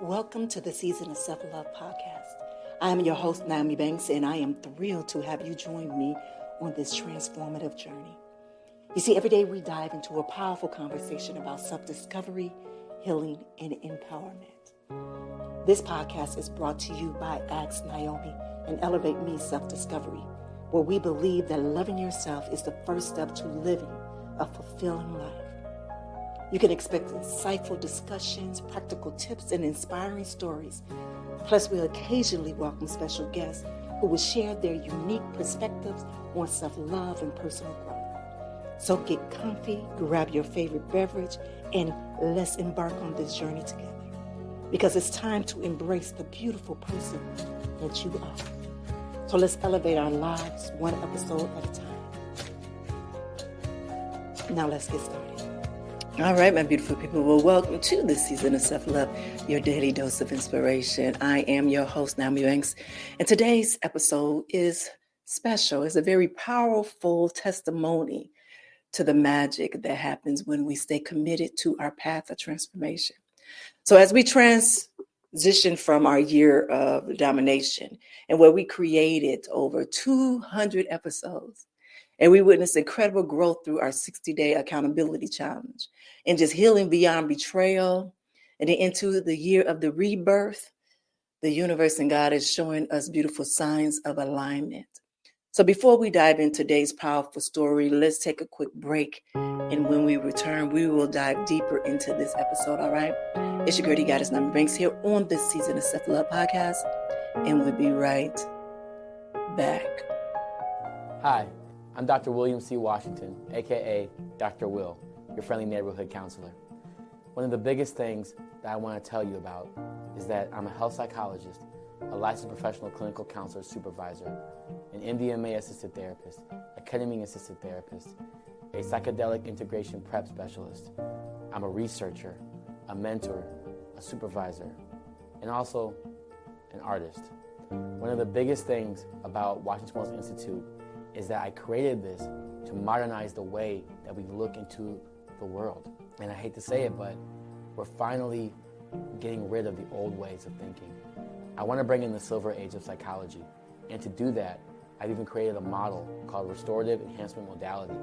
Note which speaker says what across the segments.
Speaker 1: Welcome to the Season of Self-Love podcast. I am your host, Nyomi Banks, and I am thrilled to have you join me on this transformative journey. You see, every day we dive into a powerful conversation about self-discovery, healing, and empowerment. This podcast is brought to you by Ask Nyomi and Elevate Me Self-Discovery, where we believe that loving yourself is the first step to living a fulfilling life. You can expect insightful discussions, practical tips, and inspiring stories. Plus, we'll occasionally welcome special guests who will share their unique perspectives on self-love and personal growth. So get comfy, grab your favorite beverage, and let's embark on this journey together. Because it's time to embrace the beautiful person that you are. So let's elevate our lives one episode at a time. Now let's get started. All right, my beautiful people. Well, welcome to this season of Self-Love, your daily dose of inspiration. I am your host, Nyomi, and today's episode is special. It's a very powerful testimony to the magic that happens when we stay committed to our path of transformation. So as we transition from our year of domination and where we created over 200 episodes, and we witnessed incredible growth through our 60-day accountability challenge and just healing beyond betrayal. And then into the year of the rebirth, the universe and God is showing us beautiful signs of alignment. So before we dive into today's powerful story, let's take a quick break. And when we return, we will dive deeper into this episode, all right? It's your girl, the Goddess Nyomi Banks here on this season of Self-Love podcast. And we'll be right back.
Speaker 2: Hi. I'm Dr. William C. Washington, aka Dr. Will, your friendly neighborhood counselor. One of the biggest things that I want to tell you about is that I'm a health psychologist, a licensed professional clinical counselor supervisor, an MDMA assisted therapist, a ketamine assisted therapist, a psychedelic integration prep specialist. I'm a researcher, a mentor, a supervisor, and also an artist. One of the biggest things about Washington Wells Institute is that I created this to modernize the way that we look into the world. And I hate to say it, but we're finally getting rid of the old ways of thinking. I want to bring in the silver age of psychology. And to do that, I've even created a model called restorative enhancement modality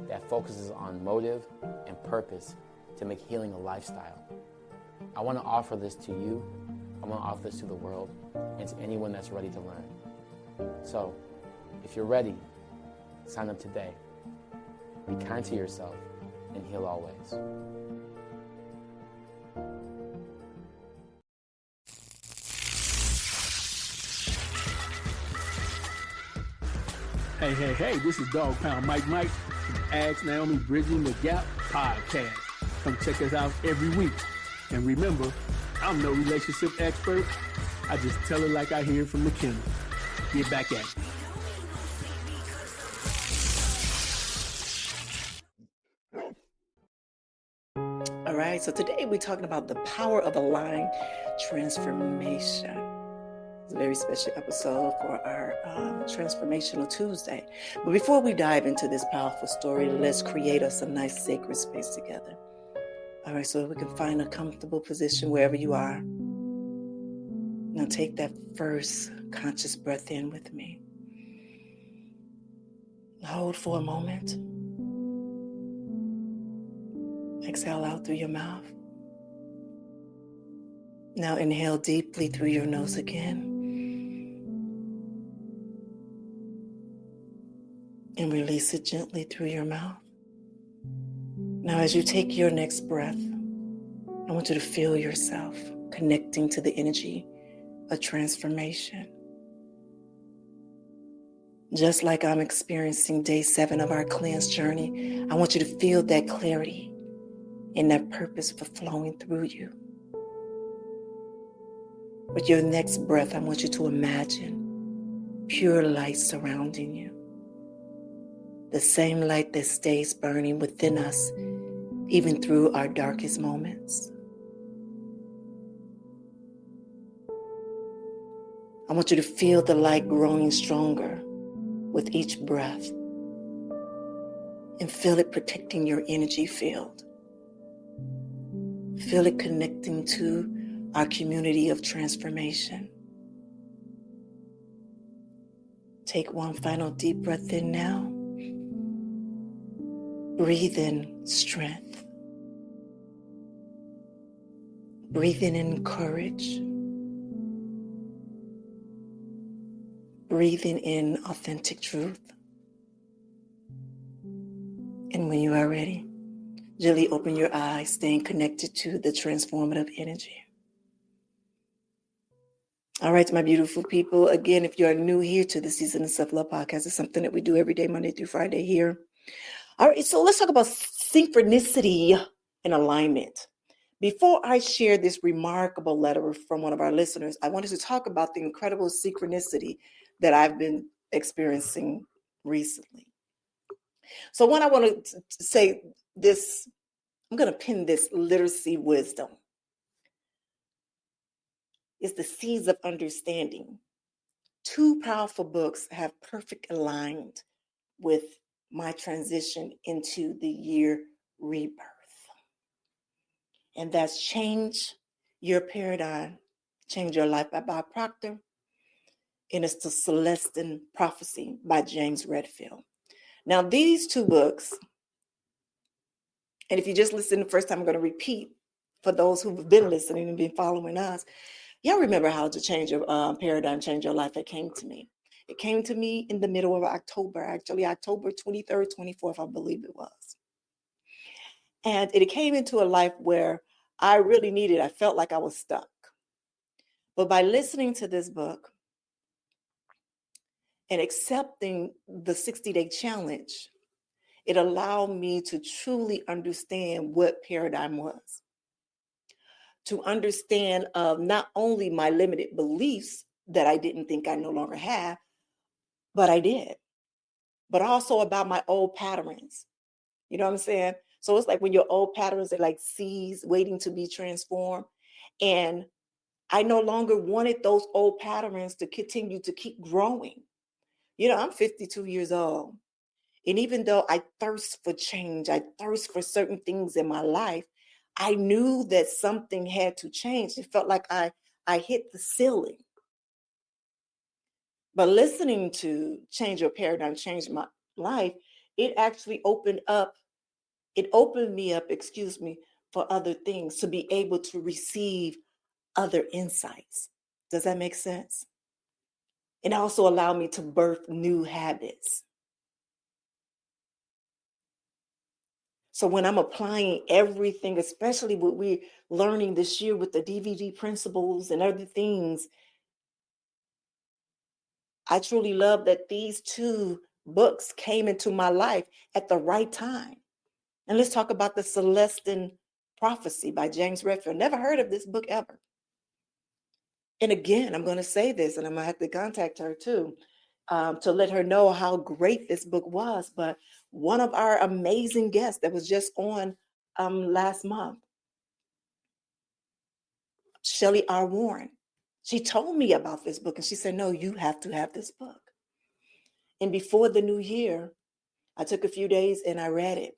Speaker 2: that focuses on motive and purpose to make healing a lifestyle. I want to offer this to you. I want to offer this to the world and to anyone that's ready to learn. So, if you're ready, sign up today. Be kind to yourself and heal always.
Speaker 3: Hey, this is Dog Pound Mike from Ask Nyomi Bridging the Gap podcast. Come check us out every week. And remember, I'm no relationship expert. I just tell it like I hear it from the kennel. Get back at it.
Speaker 1: All right, so today we're talking about the power of aligned transformation. It's a very special episode for our Transformational Tuesday. But before we dive into this powerful story, let's create us a nice sacred space together. All right, so we can find a comfortable position wherever you are. Now take that first conscious breath in with me. Hold for a moment. Exhale out through your mouth. Now inhale deeply through your nose again. And release it gently through your mouth. Now as you take your next breath, I want you to feel yourself connecting to the energy of transformation. Just like I'm experiencing day 7 of our cleanse journey, I want you to feel that clarity and that purpose for flowing through you. With your next breath, I want you to imagine pure light surrounding you. The same light that stays burning within us, even through our darkest moments. I want you to feel the light growing stronger with each breath. And feel it protecting your energy field. Feel it connecting to our community of transformation. Take one final deep breath in now. Breathe in strength. Breathing in courage. Breathing in authentic truth. And when you are ready, gently open your eyes, staying connected to the transformative energy. All right, my beautiful people. Again, if you are new here to the Season of Self-Love podcast, it's something that we do every day, Monday through Friday here. All right, so let's talk about synchronicity and alignment. Before I share this remarkable letter from one of our listeners, I wanted to talk about the incredible synchronicity that I've been experiencing recently. So when I want to say this, I'm going to pin this literacy wisdom. It's the Seeds of Understanding. 2 powerful books have perfectly aligned with my transition into the year rebirth. And that's Change Your Paradigm, Change Your Life by Proctor. And it's the Celestine Prophecy by James Redfield. Now, these 2 books, and if you just listened the first time, I'm going to repeat for those who've been listening and been following us. Y'all remember how to change your paradigm, change your life. It came to me. It came to me in the middle of October, actually October 23rd, 24th, I believe it was. And it came into a life where I really needed, I felt like I was stuck. But by listening to this book and accepting the 60-day challenge, it allowed me to truly understand what paradigm was. To understand not only my limited beliefs that I didn't think I no longer have, but I did. But also about my old patterns. You know what I'm saying? So it's like when your old patterns are like seeds waiting to be transformed. And I no longer wanted those old patterns to continue to keep growing. You know, I'm 52 years old. And even though I thirst for change, I thirst for certain things in my life, I knew that something had to change. It felt like I hit the ceiling. But listening to Change Your Paradigm, Change My Life, it actually opened me up, for other things, to be able to receive other insights. Does that make sense? It also allowed me to birth new habits. So when I'm applying everything, especially what we're learning this year with the DVD principles and other things, I truly love that these 2 books came into my life at the right time. And let's talk about the Celestine Prophecy by James Redfield. Never heard of this book ever. And again, I'm going to say this, and I'm going to have to contact her too, to let her know how great this book was. But one of our amazing guests that was just on last month, Shelley R. Warren, she told me about this book, and she said, no, you have to have this book. And before the new year, I took a few days and I read it.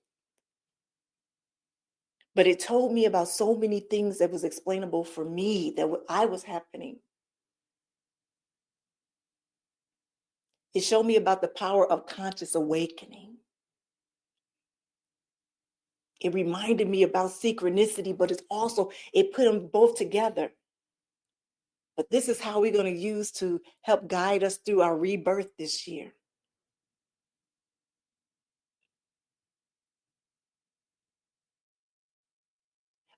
Speaker 1: But it told me about so many things that was explainable for me, that I was happening. It showed me about the power of conscious awakening. It reminded me about synchronicity, but it put them both together. But this is how we're going to use to help guide us through our rebirth this year.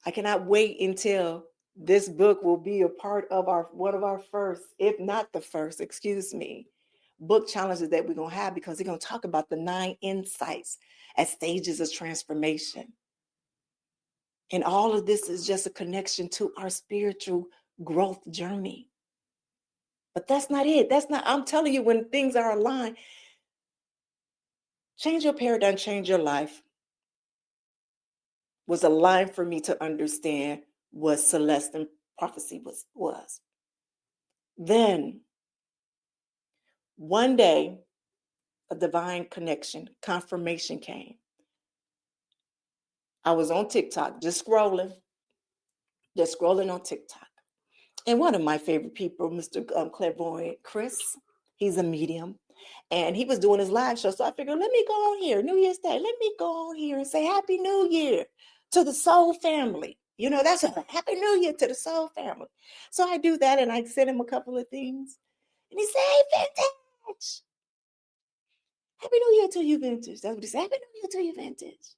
Speaker 1: I cannot wait until this book will be a part of one of our first, if not the first, book challenges that we're going to have, because they're going to talk about the 9 insights as stages of transformation. And all of this is just a connection to our spiritual growth journey. But that's not it. I'm telling you, when things are aligned, Change Your Paradigm, Change Your Life was aligned for me to understand what Celestine Prophecy was. Then, one day, a divine connection, confirmation came. I was on TikTok, just scrolling on TikTok. And one of my favorite people, Mr. Clairvoyant Chris, he's a medium. And he was doing his live show. So I figured, let me go on here, New Year's Day. Let me go on here and say Happy New Year to the Soul family. You know, that's a Happy New Year to the Soul family. So I do that and I send him a couple of things. And he said, hey, Vintage. Happy New Year to you, Vintage. That's what he said. Happy New Year to you, Vintage.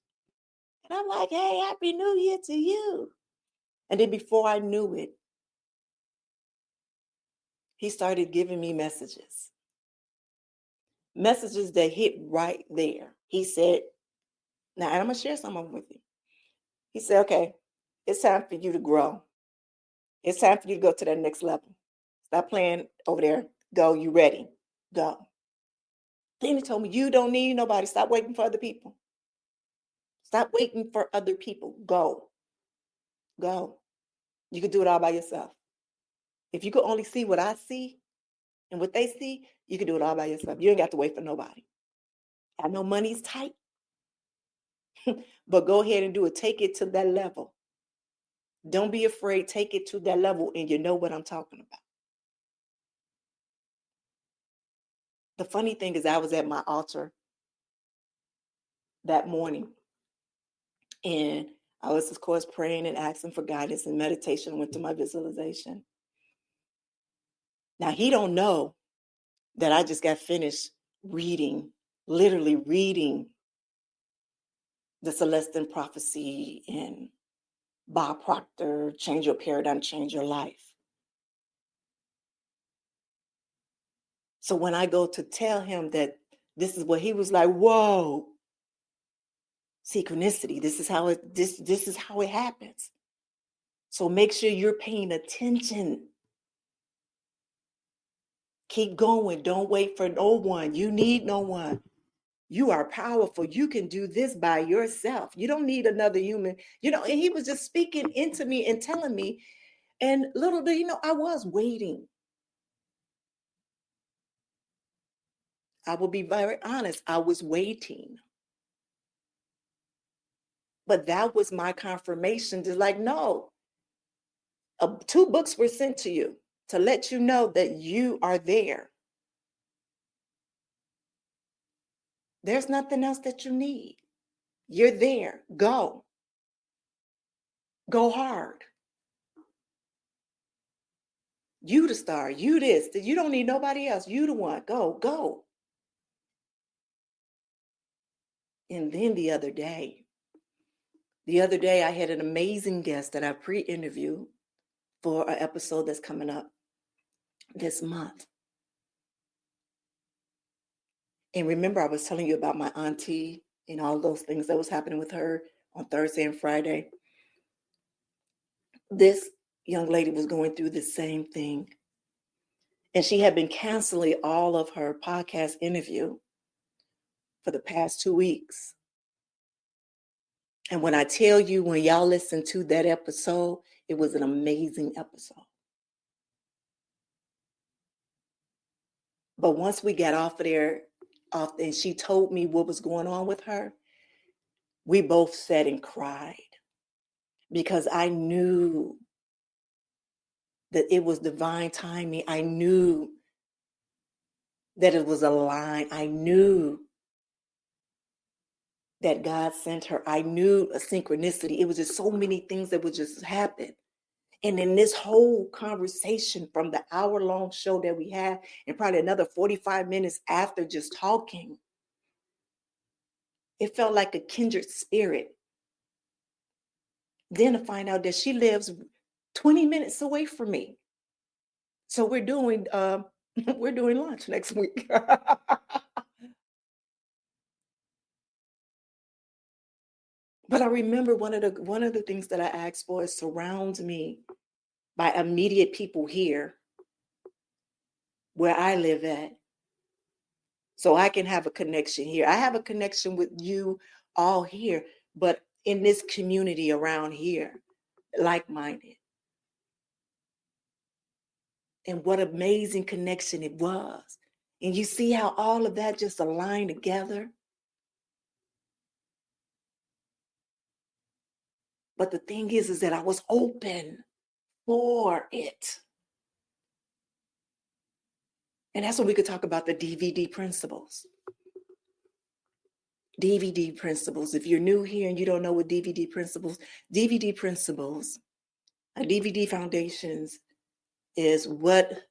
Speaker 1: And I'm like, hey, Happy New Year to you. And then before I knew it, he started giving me messages that hit right there. He said, now, and I'm going to share some of them with you. He said, okay, it's time for you to grow. It's time for you to go to that next level. Stop playing over there. Go, you ready? Go. Then he told me, you don't need nobody. Stop waiting for other people. Stop waiting for other people. Go. Go. You can do it all by yourself. If you could only see what I see and what they see, you can do it all by yourself. You ain't got to wait for nobody. I know money's tight, but go ahead and do it. Take it to that level. Don't be afraid. Take it to that level, and you know what I'm talking about. The funny thing is, I was at my altar that morning, and I was, of course, praying and asking for guidance and meditation. Went to my visualization. Now, he don't know that I just got finished literally reading the Celestine prophecy and Bob Proctor, Change Your Paradigm, Change Your Life. So when I go to tell him that this is what he was like, whoa, synchronicity. This is how it happens. So make sure you're paying attention. Keep going. Don't wait for no one. You need no one. You are powerful. You can do this by yourself. You don't need another human. You know, and he was just speaking into me and telling me. And little do you know, I was waiting. I will be very honest. I was waiting. But that was my confirmation to like, no, 2 books were sent to you to let you know that you are there. There's nothing else that you need. You're there. Go. Go hard. You the star. You this. You don't need nobody else. You the one. Go. And then the other day I had an amazing guest that I pre-interviewed for an episode that's coming up this month. And remember, I was telling you about my auntie and all those things that was happening with her on Thursday and Friday. This young lady was going through the same thing. And she had been canceling all of her podcast interview for the past 2 weeks. And when I tell you, when y'all listen to that episode, it was an amazing episode. But once we got off and she told me what was going on with her, we both sat and cried because I knew that it was divine timing. I knew that it was a line. I knew that God sent her. I knew a synchronicity. It was just so many things that would just happen. And in this whole conversation from the hour-long show that we had, and probably another 45 minutes after just talking, it felt like a kindred spirit. Then to find out that she lives 20 minutes away from me. So we're doing lunch next week. But I remember one of the things that I asked for is surround me by immediate people here where I live at, so I can have a connection here. I have a connection with you all here, but in this community around here, like-minded. And what amazing connection it was. And you see how all of that just aligned together. But the thing is that I was open for it. And that's when we could talk about the DVD principles. DVD principles. If you're new here and you don't know what DVD principles, DVD principles, DVD foundations is what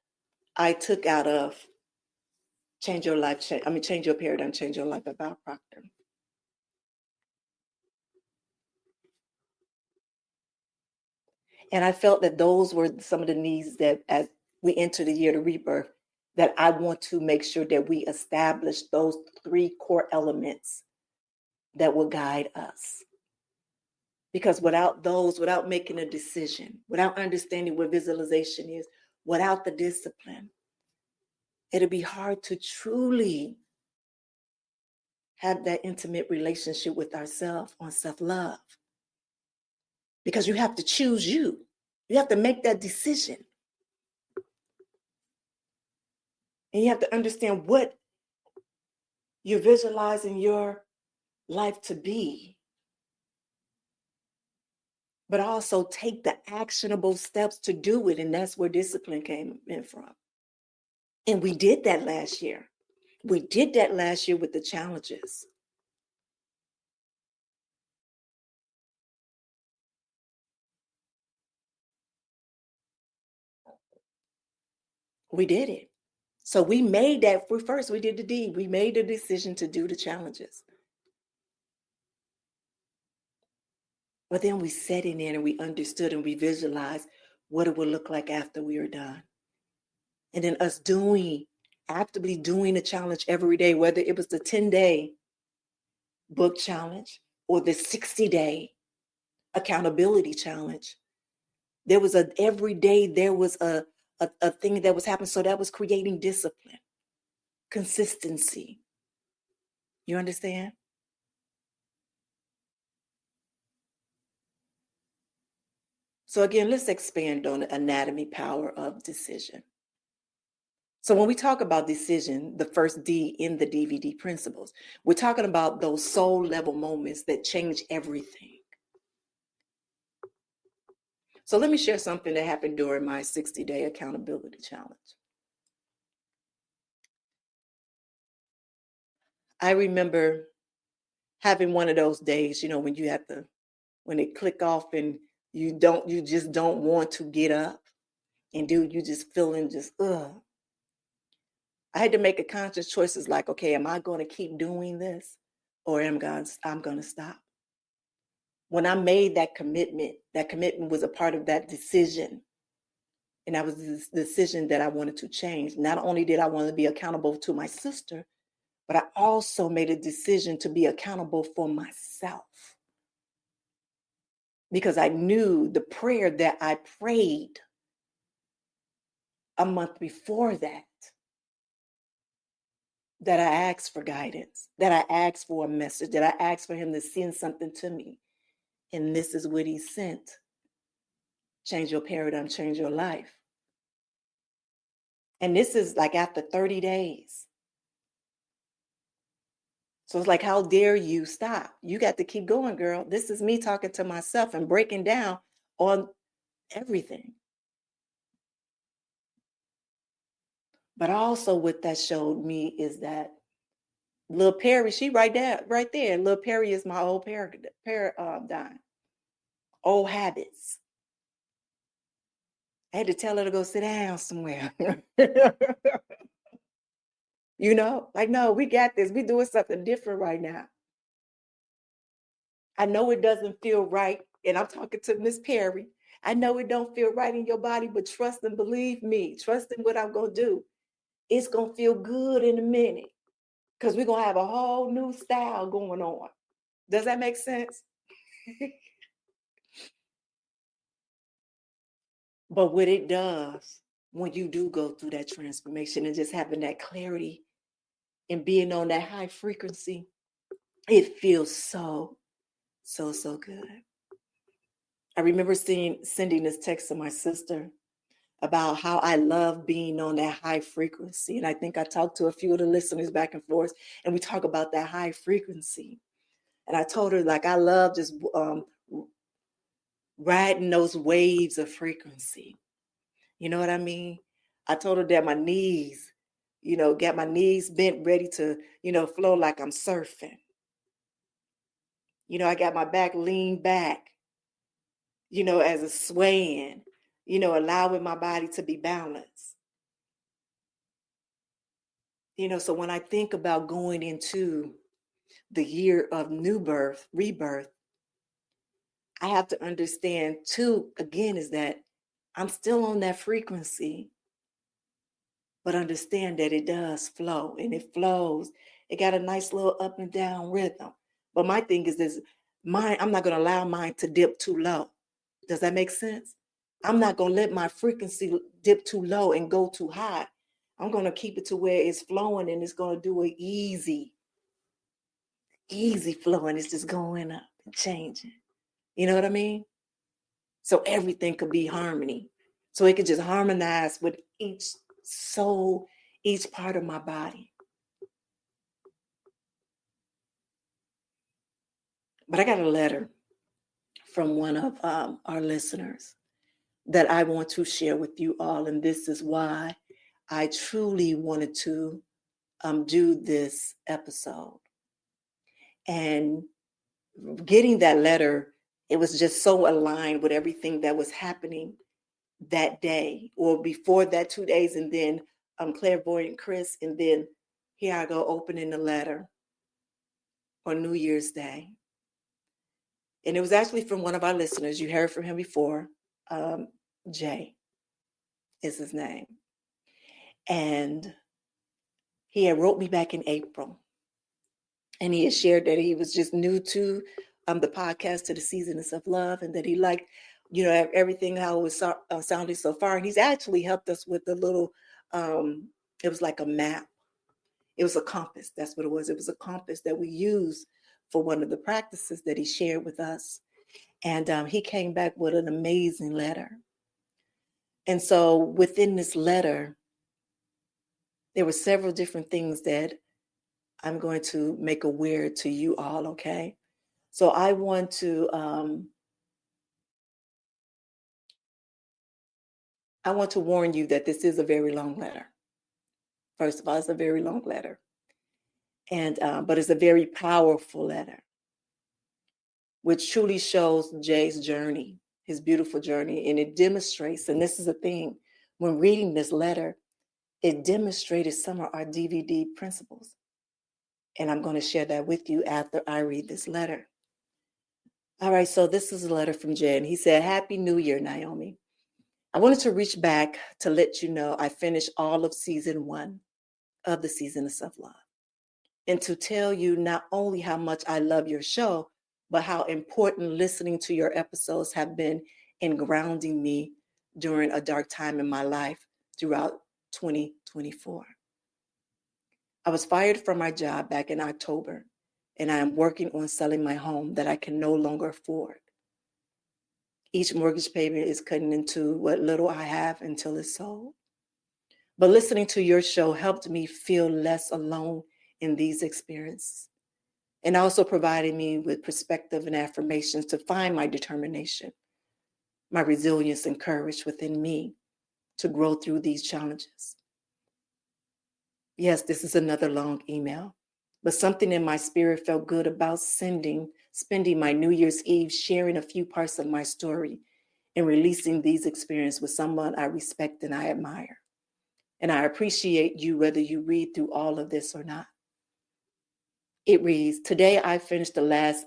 Speaker 1: I took out of Change Your Life, Change Your Paradigm, Change Your Life about Proctor. And I felt that those were some of the needs that as we enter the year of rebirth, that I want to make sure that we establish those 3 core elements that will guide us. Because without those, without making a decision, without understanding what visualization is, without the discipline, it'll be hard to truly have that intimate relationship with ourselves on self-love. Because you have to choose you. You have to make that decision. And you have to understand what you're visualizing your life to be. But also take the actionable steps to do it. And that's where discipline came in from. And we did that last year. We did that last year with the challenges. We did it. So we made that first. We did the deed. We made the decision to do the challenges. But then we sat in there and we understood and we visualized what it would look like after we were done. And then us actively doing the challenge every day, whether it was the 10-day book challenge or the 60-day accountability challenge. Every day there was a thing that was happening. So that was creating discipline, consistency. You understand? So again, let's expand on the anatomy power of decision. So when we talk about decision, the first D in the DVD principles, we're talking about those soul level moments that change everything. So let me share something that happened during my 60-day accountability challenge. I remember having one of those days, when you have to, when it click off and you just don't want to get up and you just feeling just, ugh. I had to make a conscious choices like, okay, am I going to keep doing this or I'm going to stop? When I made that commitment was a part of that decision. And that was this decision that I wanted to change. Not only did I want to be accountable to my sister, but I also made a decision to be accountable for myself. Because I knew the prayer that I prayed a month before that I asked for guidance, that I asked for a message, that I asked for him to send something to me. And this is what he sent. Change your paradigm, change your life. And this is like after 30 days. So it's like, how dare you stop? You got to keep going, girl. This is me talking to myself and breaking down on everything. But also what that showed me is that Lil Perry, she right there. Lil Perry is my old paradigm. Old habits. I had to tell her to go sit down somewhere. Like, no, we got this. We're doing something different right now. I know it doesn't feel right. And I'm talking to Miss Perry. I know it don't feel right in your body, but trust and believe me. Trust in what I'm going to do. It's going to feel good in a minute because we're going to have a whole new style going on. Does that make sense? But what it does when you do go through that transformation and just having that clarity and being on that high frequency, it feels so good. I remember sending this text to my sister about how I love being on that high frequency. And I think I talked to a few of the listeners back and forth, and we talk about that high frequency. And I told her, like, I love just riding those waves of frequency. You know what I mean? I told her that my knees got my knees bent, ready to, flow like I'm surfing. I got my back leaned back, as a swaying, allowing my body to be balanced. So when I think about going into the year of new birth, rebirth, I have to understand too, again, is that I'm still on that frequency, but understand that it does flow, and it flows. It got a nice little up and down rhythm. But my thing is this, I'm not going to allow mine to dip too low. Does that make sense? I'm not going to let my frequency dip too low and go too high. I'm going to keep it to where it's flowing, and it's going to do an easy flow, and it's just going up and changing. You know what I mean? So everything could be harmony. So it could just harmonize with each soul, each part of my body. But I got a letter from one of our listeners that I want to share with you all. And this is why I truly wanted to do this episode. And getting that letter, it was just so aligned with everything that was happening that day or before that 2 days. And then clairvoyant Chris. And then here I go opening the letter on New Year's Day. And it was actually from one of our listeners. You heard from him before. Jay is his name. And he had wrote me back in April. And he had shared that he was just new to the podcast, to the Season of Self-Love, and that he liked, everything, how it was sounding so far. And he's actually helped us with a little, it was like a map. It was a compass. That's what it was. It was a compass that we used for one of the practices that he shared with us. And he came back with an amazing letter. And so within this letter, there were several different things that I'm going to make aware to you all, okay? So I want to warn you that this is a very long letter. First of all, it's a very long letter. And but it's a very powerful letter, which truly shows Jay's journey, his beautiful journey. And it demonstrates, and this is the thing, when reading this letter, it demonstrated some of our DVD principles. And I'm going to share that with you after I read this letter. All right, so this is a letter from Jay, and he said, "Happy New Year, Nyomi. I wanted to reach back to let you know I finished all of season 1 of the Season of Self-Love, and to tell you not only how much I love your show, but how important listening to your episodes have been in grounding me during a dark time in my life throughout 2024. I was fired from my job back in October, and I am working on selling my home that I can no longer afford. Each mortgage payment is cutting into what little I have until it's sold. But listening to your show helped me feel less alone in these experiences, and also provided me with perspective and affirmations to find my determination, my resilience and courage within me to grow through these challenges." Yes, this is another long email, but something in my spirit felt good about spending my New Year's Eve sharing a few parts of my story and releasing these experiences with someone I respect and I admire. And I appreciate you whether you read through all of this or not. It reads, "Today I finished the last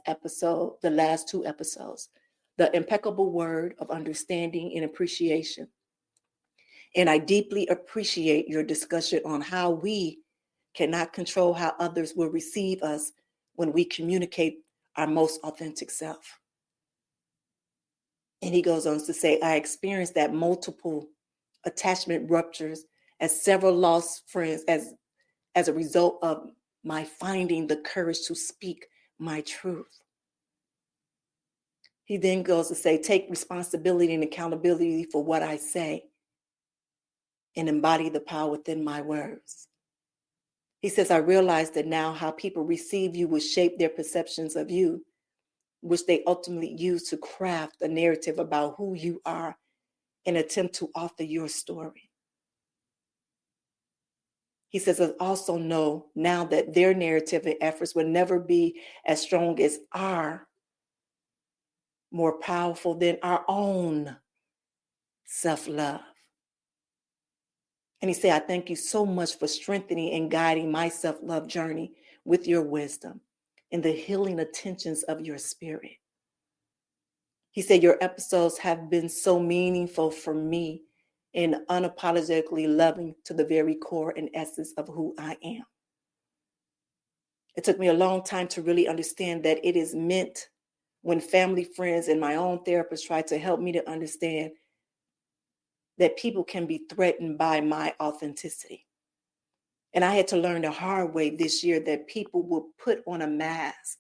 Speaker 1: two episodes, the impeccable word of understanding and appreciation. And I deeply appreciate your discussion on how we cannot control how others will receive us when we communicate our most authentic self." And he goes on to say, "I experienced that multiple attachment ruptures as several lost friends as a result of my finding the courage to speak my truth." He then goes to say, "Take responsibility and accountability for what I say and embody the power within my words." He says, "I realize that now how people receive you will shape their perceptions of you, which they ultimately use to craft a narrative about who you are and attempt to author your story." He says, I also know now that their narrative and efforts will never be as strong as our, more powerful than our own self-love. And he said, I thank you so much for strengthening and guiding my self-love journey with your wisdom and the healing attentions of your spirit. He said, your episodes have been so meaningful for me and unapologetically loving to the very core and essence of who I am. It took me a long time to really understand that it is meant when family, friends, and my own therapist tried to help me to understand that people can be threatened by my authenticity. And I had to learn the hard way this year that people will put on a mask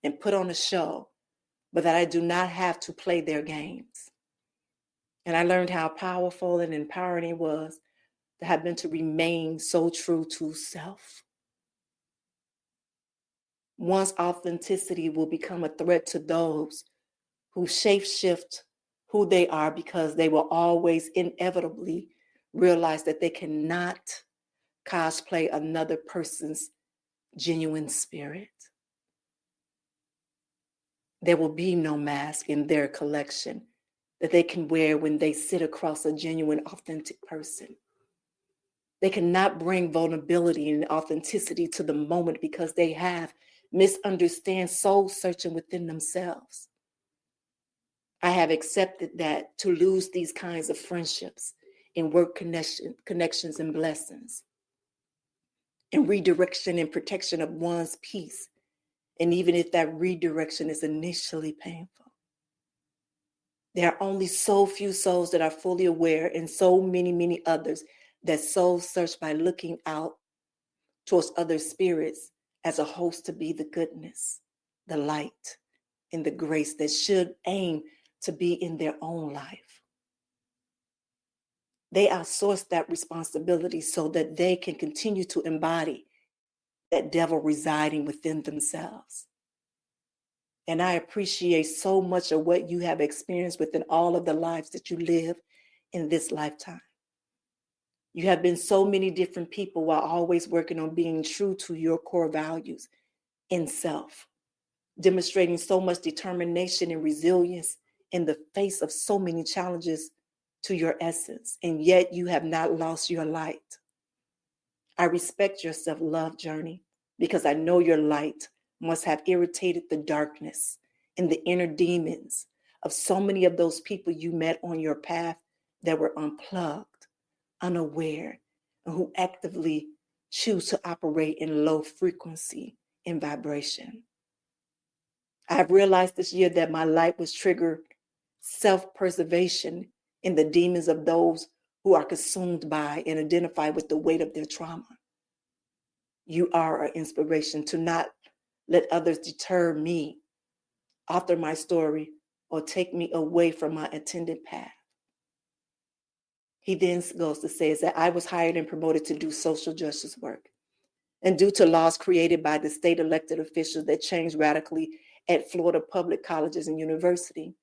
Speaker 1: and put on a show, but that I do not have to play their games. And I learned how powerful and empowering it was to have been to remain so true to self. One's authenticity will become a threat to those who shape-shift who they are because they will always inevitably realize that they cannot cosplay another person's genuine spirit. There will be no mask in their collection that they can wear when they sit across a genuine, authentic person. They cannot bring vulnerability and authenticity to the moment because they have misunderstand soul searching within themselves. I have accepted that to lose these kinds of friendships and work connections and blessings and redirection and protection of one's peace. And even if that redirection is initially painful, there are only so few souls that are fully aware and so many, many others that soul search by looking out towards other spirits as a host to be the goodness, the light, and the grace that should aim to be in their own life. They outsource that responsibility so that they can continue to embody that devil residing within themselves. And I appreciate so much of what you have experienced within all of the lives that you live in this lifetime. You have been so many different people while always working on being true to your core values in self, demonstrating so much determination and resilience in the face of so many challenges to your essence, and yet you have not lost your light. I respect your self-love journey because I know your light must have irritated the darkness and the inner demons of so many of those people you met on your path that were unplugged, unaware, and who actively choose to operate in low frequency and vibration. I have realized this year that my light was triggered self-preservation in the demons of those who are consumed by and identify with the weight of their trauma. You are an inspiration to not let others deter me, author my story, or take me away from my intended path. He then goes to say is that I was hired and promoted to do social justice work. And due to laws created by the state elected officials that changed radically at Florida public colleges and university,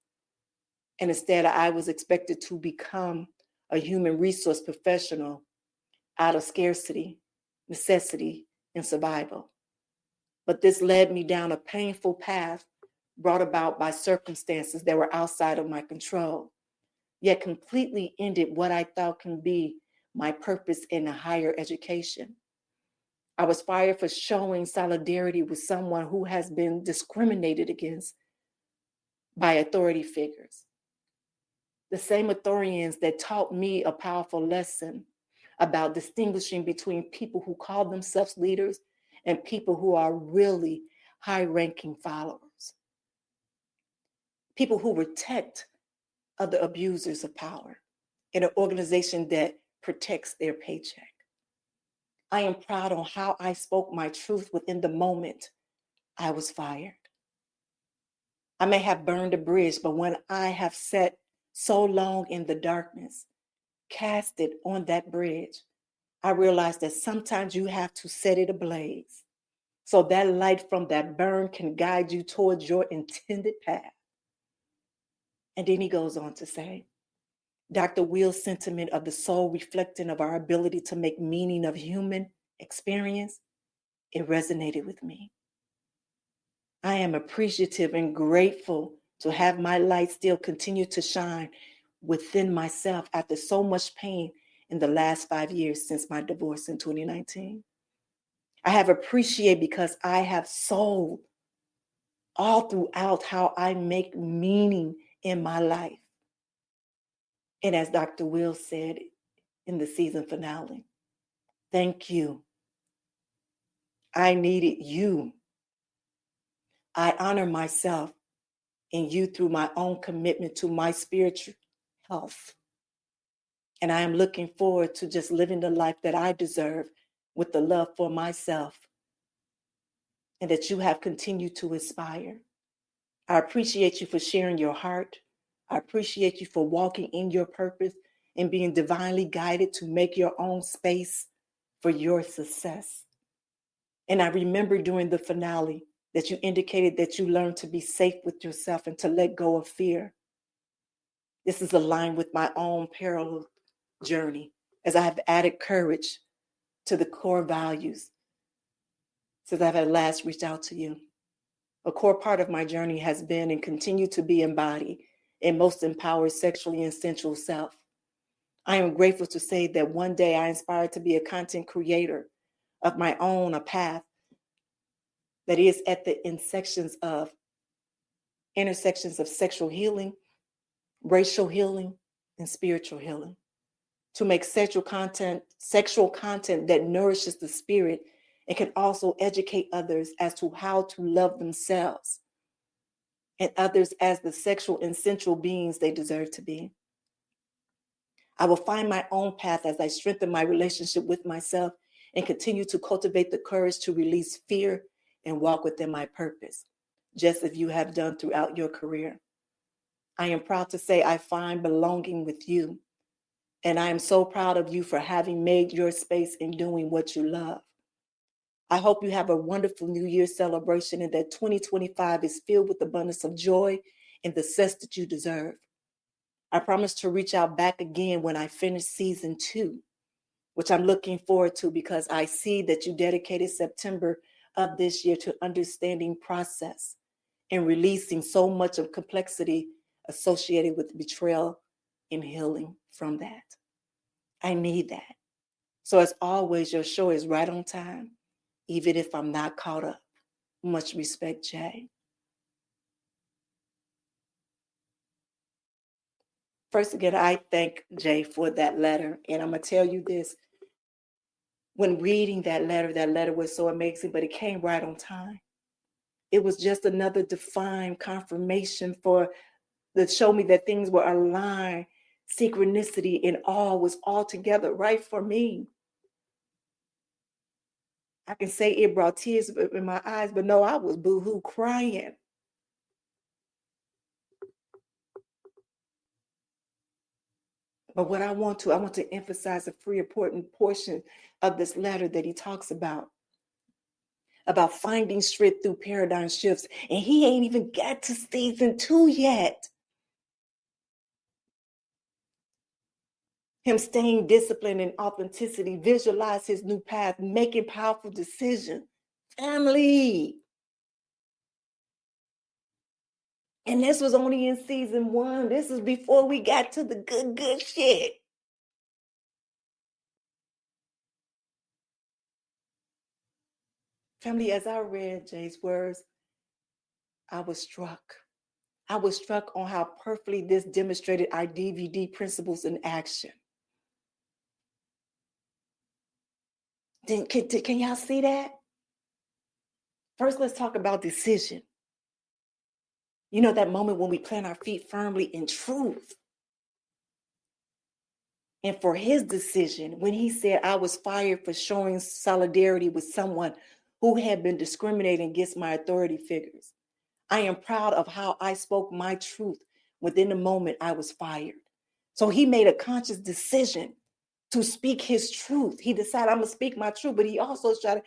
Speaker 1: and instead I was expected to become a human resource professional out of scarcity, necessity, and survival. But this led me down a painful path brought about by circumstances that were outside of my control, yet completely ended what I thought can be my purpose in a higher education. I was fired for showing solidarity with someone who has been discriminated against by authority figures. The same authorians that taught me a powerful lesson about distinguishing between people who call themselves leaders and people who are really high-ranking followers. People who protect other abusers of power in an organization that protects their paycheck. I am proud on how I spoke my truth within the moment I was fired. I may have burned a bridge, but when I have sat so long in the darkness, cast it on that bridge, I realized that sometimes you have to set it ablaze so that light from that burn can guide you towards your intended path. And then he goes on to say, Dr. Will's sentiment of the soul reflecting of our ability to make meaning of human experience, it resonated with me. I am appreciative and grateful to have my light still continue to shine within myself after so much pain in the last 5 years since my divorce in 2019. I have appreciated because I have sold all throughout how I make meaning in my life. And as Dr. Will said in the season finale, thank you. I needed you. I honor myself in you through my own commitment to my spiritual health. And I am looking forward to just living the life that I deserve with the love for myself and that you have continued to inspire. I appreciate you for sharing your heart. I appreciate you for walking in your purpose and being divinely guided to make your own space for your success. And I remember during the finale that you indicated that you learned to be safe with yourself and to let go of fear. This is aligned with my own parallel journey as I have added courage to the core values since I've at last reached out to you. A core part of my journey has been and continue to be embodied and most empowered sexually and sensual self. I am grateful to say that one day I inspired to be a content creator of my own, a path that is at the intersections of sexual healing, racial healing, and spiritual healing. To make sexual content that nourishes the spirit and can also educate others as to how to love themselves and others as the sexual and sensual beings they deserve to be. I will find my own path as I strengthen my relationship with myself and continue to cultivate the courage to release fear and walk within my purpose, just as you have done throughout your career. I am proud to say I find belonging with you, and I am so proud of you for having made your space in doing what you love. I hope you have a wonderful New Year's celebration and that 2025 is filled with abundance of joy and the success that you deserve. I promise to reach out back again when I finish season 2, which I'm looking forward to because I see that you dedicated September of this year to understanding process and releasing so much of complexity associated with betrayal and healing from that. I need that. So as always, your show is right on time, even if I'm not caught up. Much respect, Jay. First again, I thank Jay for that letter. And I'm going to tell you this. When reading that letter was so amazing, but it came right on time. It was just another defined confirmation that showed me that things were aligned, synchronicity and all was all together right for me. I can say it brought tears in my eyes, but no, I was boo-hoo crying. But what I want to emphasize a very important portion of this letter that he talks about finding strength through paradigm shifts. And he ain't even got to season 2 yet. Him staying disciplined and authenticity, visualize his new path, making powerful decisions. Family. And this was only in season 1. This is before we got to the good shit. Family, as I read Jay's words, I was struck. I was struck on how perfectly this demonstrated our DVD principles in action. Then can y'all see that? First, let's talk about decision. You know that moment when we plant our feet firmly in truth. And for his decision, when he said, I was fired for showing solidarity with someone who had been discriminating against my authority figures. I am proud of how I spoke my truth within the moment I was fired. So he made a conscious decision to speak his truth. He decided, I'm going to speak my truth, but he also started,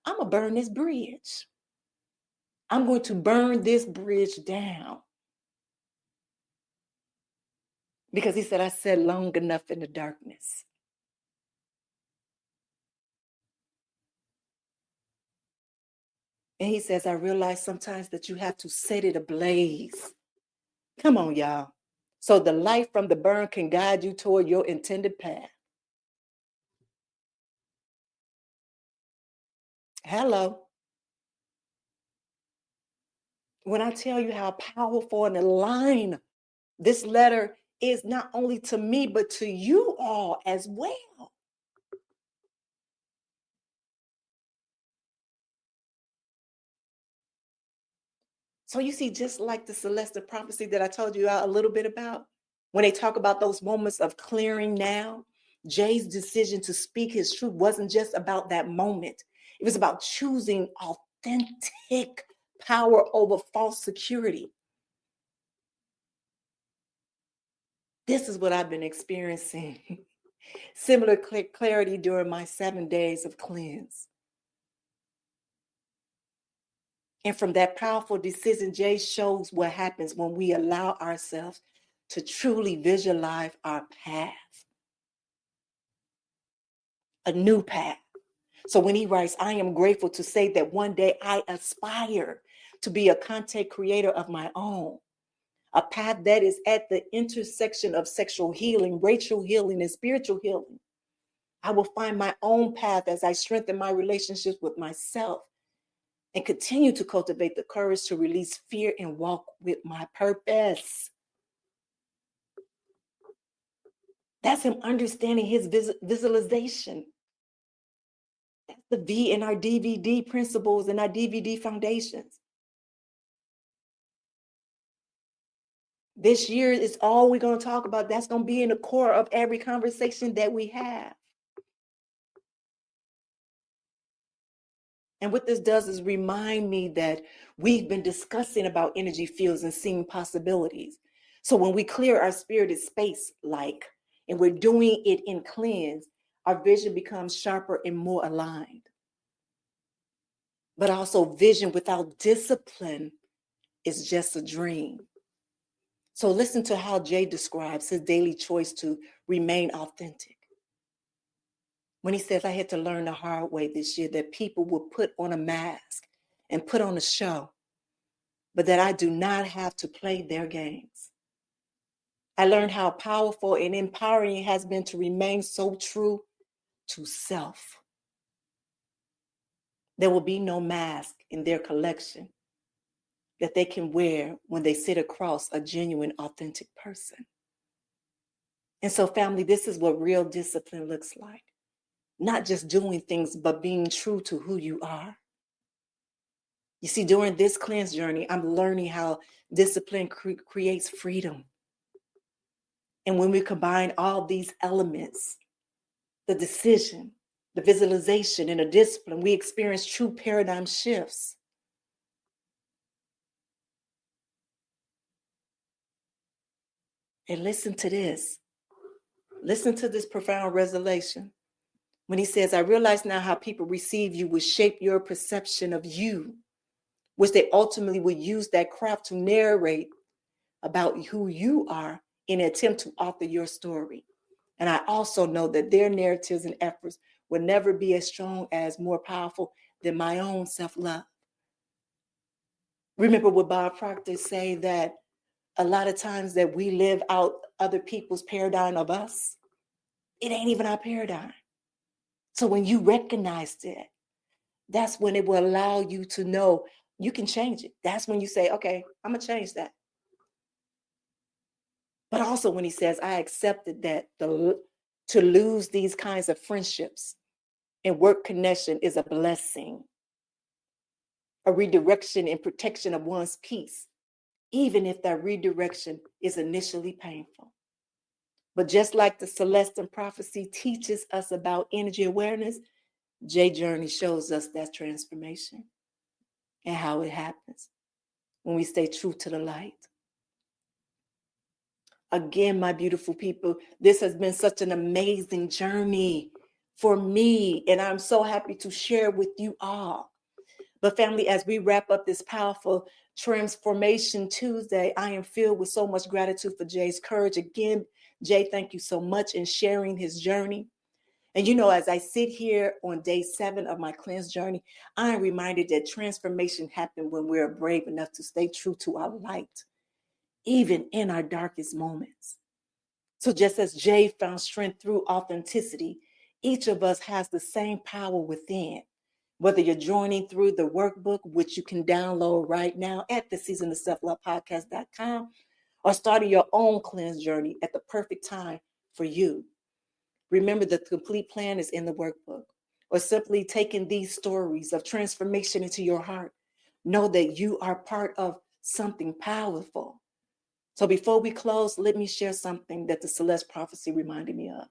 Speaker 1: I'm going to burn this bridge. I'm going to burn this bridge down. Because he said, I sat long enough in the darkness. And he says, I realize sometimes that you have to set it ablaze. Come on, y'all. So the light from the burn can guide you toward your intended path. Hello. When I tell you how powerful and aligned this letter is, not only to me, but to you all as well. So you see, just like the Celestine prophecy that I told you a little bit about, when they talk about those moments of clearing now, Jay's decision to speak his truth wasn't just about that moment. It was about choosing authentic power over false security. This is what I've been experiencing. Similar clarity during my 7 days of cleanse. And from that powerful decision, Jay shows what happens when we allow ourselves to truly visualize our path. A new path. So when he writes, I am grateful to say that one day I aspire to be a content creator of my own. A path that is at the intersection of sexual healing, racial healing, and spiritual healing. I will find my own path as I strengthen my relationships with myself and continue to cultivate the courage to release fear and walk with my purpose. That's him understanding his visualization. That's the V in our DVD principles and our DVD foundations. This year is all we're going to talk about. That's going to be in the core of every conversation that we have. And what this does is remind me that we've been discussing about energy fields and seeing possibilities. So when we clear our spirited space, and we're doing it in cleanse, our vision becomes sharper and more aligned. But also, vision without discipline is just a dream. So listen to how Jay describes his daily choice to remain authentic. When he says, I had to learn the hard way this year that people will put on a mask and put on a show, but that I do not have to play their games. I learned how powerful and empowering it has been to remain so true to self. There will be no mask in their collection that they can wear when they sit across a genuine, authentic person. And so, family, this is what real discipline looks like. Not just doing things, but being true to who you are. You see, during this cleanse journey, I'm learning how discipline creates freedom. And when we combine all these elements, the decision, the visualization, and the discipline, we experience true paradigm shifts. And listen to this. Listen to this profound revelation. When he says, I realize now how people receive you will shape your perception of you, which they ultimately will use that craft to narrate about who you are in an attempt to author your story. And I also know that their narratives and efforts will never be as strong as, more powerful than my own self-love. Remember what Bob Proctor say, that a lot of times that we live out other people's paradigm of us. It ain't even our paradigm. So when you recognize that, that's when it will allow you to know you can change it. That's when you say, okay, I'm going to change that. But also when he says, I accepted that to lose these kinds of friendships and work connection is a blessing, a redirection and protection of one's peace, even if that redirection is initially painful. But just like the Celestine prophecy teaches us about energy awareness, J Journey shows us that transformation and how it happens when we stay true to the light. Again, my beautiful people, this has been such an amazing journey for me, and I'm so happy to share with you all. But family, as we wrap up this powerful Transformation Tuesday, I am filled with so much gratitude for Jay's courage. Again, Jay, thank you so much in sharing his journey. And you know, as I sit here on day 7 of my cleanse journey, I am reminded that transformation happens when we're brave enough to stay true to our light, even in our darkest moments. So just as Jay found strength through authenticity, each of us has the same power within. Whether you're joining through the workbook, which you can download right now at the seasonofselflovepodcast.com, or starting your own cleanse journey at the perfect time for you. Remember, the complete plan is in the workbook, or simply taking these stories of transformation into your heart. Know that you are part of something powerful. So before we close, let me share something that the Celeste prophecy reminded me of.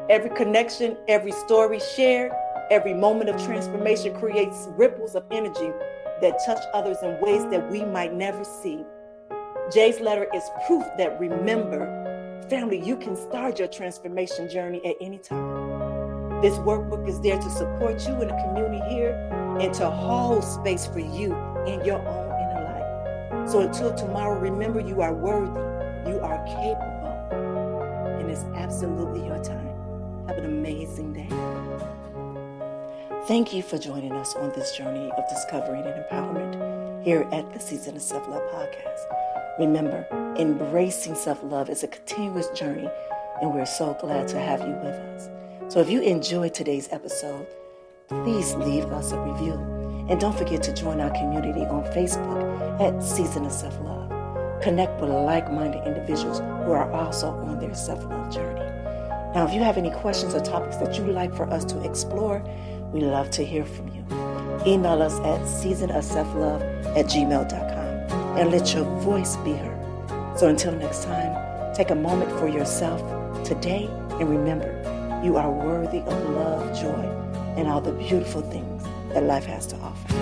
Speaker 1: Every connection, every story shared, every moment of transformation creates ripples of energy that touch others in ways that we might never see. Jay's letter is proof that, remember, family, you can start your transformation journey at any time. This workbook is there to support you in the community here and to hold space for you in your own inner life. So until tomorrow, remember, you are worthy, you are capable, and it's absolutely your time. Have an amazing day. Thank you for joining us on this journey of discovery and empowerment here at the Season of Self-Love podcast. Remember, embracing self-love is a continuous journey, and we're so glad to have you with us. So if you enjoyed today's episode, please leave us a review. And don't forget to join our community on Facebook at Season of Self-Love. Connect with like-minded individuals who are also on their self-love journey. Now, if you have any questions or topics that you'd like for us to explore, we love to hear from you. Email us at seasonofselflove@gmail.com and let your voice be heard. So until next time, take a moment for yourself today and remember, you are worthy of love, joy, and all the beautiful things that life has to offer.